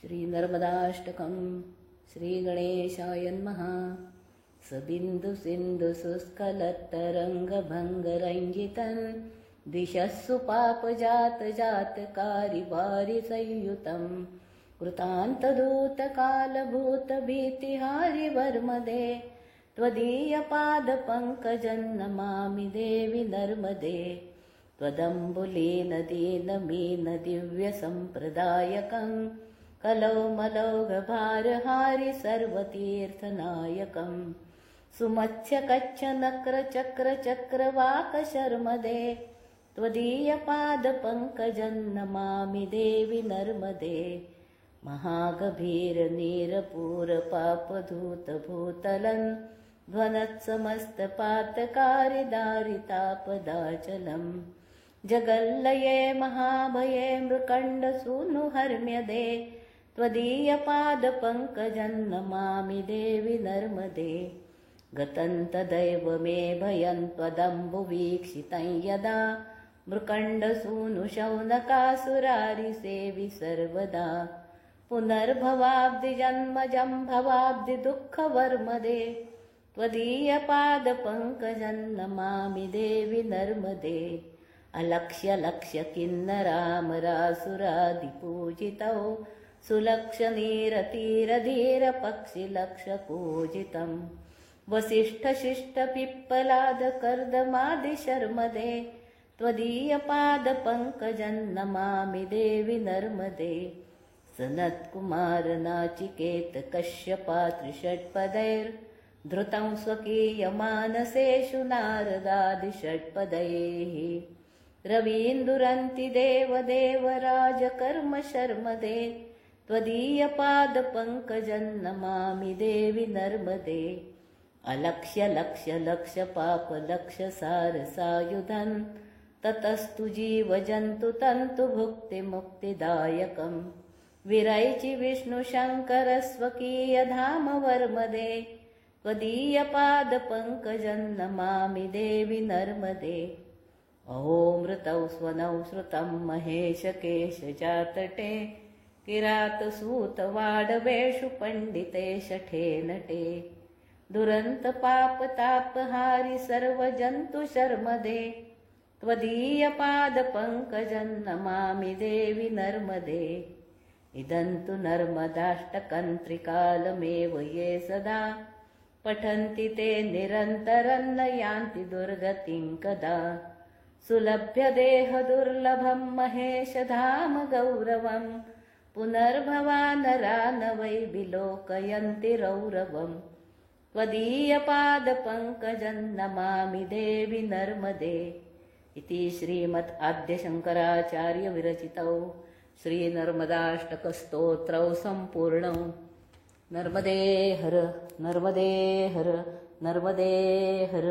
श्रीनर्मदाष्टकं श्रीगणेशाय नमः। सबिन्दुसिन्धुसुस्खलत्तरङ्गभङ्गरञ्जितं दिशस्सु पापजातजातकारिवारिसंयुतं कृतान्तदूतकालभूतभीतिहारिवर्मदे त्वदीयपादपङ्कजं नमामि देवि नर्मदे। त्वदम्बुलीनदीनमीनदिव्यसम्प्रदायकं कलौमलौघभारहारि सर्वतीर्थनायकं सुमत्स्यकच्छनक्रचक्रचक्रवाकशर्मदे त्वदीयपादपङ्कजं नमामि देवि नर्मदे। महागभीरनीरपूरपापधूतभूतलं ध्वनत्समस्तपातकारिदारितापदाचलं जगल्लये महाभये मृकण्डसूनुहर्म्यदे त्वदीयपादपङ्कजं नमामि देवि नर्मदे। गतं तदैव मे भयं त्वदम्बुवीक्षितं यदा मृकण्डसूनुशौनकासुरारिसेवि सर्वदा पुनर्भवाब्धिजन्मजं भवाब्धिदुःखवर्मदे त्वदीयपादपङ्कजं नमामि देवि नर्मदे। अलक्ष्यलक्ष्यकिन्नरामरासुरादिपूजितौ सुलक्षणीरतीरधीरपक्षिलक्षपूजितं वसिष्ठशिष्टपिप्पलादकर्दमादिशर्मदे त्वदीयपादपङ्कजं नमामि देवि नर्मदे। सनत्कुमारनाचिकेतकश्यपात्रिषट्पदैर्धृतं स्वकीयमानसेषु नारदादिषट्पदैः रवीन्दुरन्ति देवदेवराजकर्मशर्मदे त्वदीयपादपङ्कजं नमामि देवि नर्मदे। अलक्ष्यलक्ष्यलक्ष्यपापलक्ष्यसारसायुधं ततस्तु जीवजन्तुतन्तुभुक्तिमुक्तिदायकं विरैचि विष्णुशङ्करस्वकीयधामवर्मदे त्वदीयपादपङ्कजं नमामि देवि नर्मदे। अहोमृतौ स्वनौ श्रुतं महेशकेशजातटे किरातसूतवाडवेषु पण्डिते शठे नटे दुरन्तपापतापहारि सर्वजन्तुशर्मदे त्वदीयपादपङ्कजं नमामि देवि नर्मदे। इदं तु नर्मदाष्टकं त्रिकालमेव ये सदा पठन्ति ते निरन्तरं न यान्ति दुर्गतिं कदा। सुलभ्यदेहदुर्लभं महेशधाम गौरवं पुनर्भवानरा न वै विलोकयन्ति रौरवं त्वदीयपादपङ्कजं नमामि देवि नर्मदे। इति श्रीमद् आद्यशङ्कराचार्यविरचितौ श्रीनर्मदाष्टकस्तोत्रौ सम्पूर्णौ। नर्मदे हर नर्मदे हर नर्मदे हर।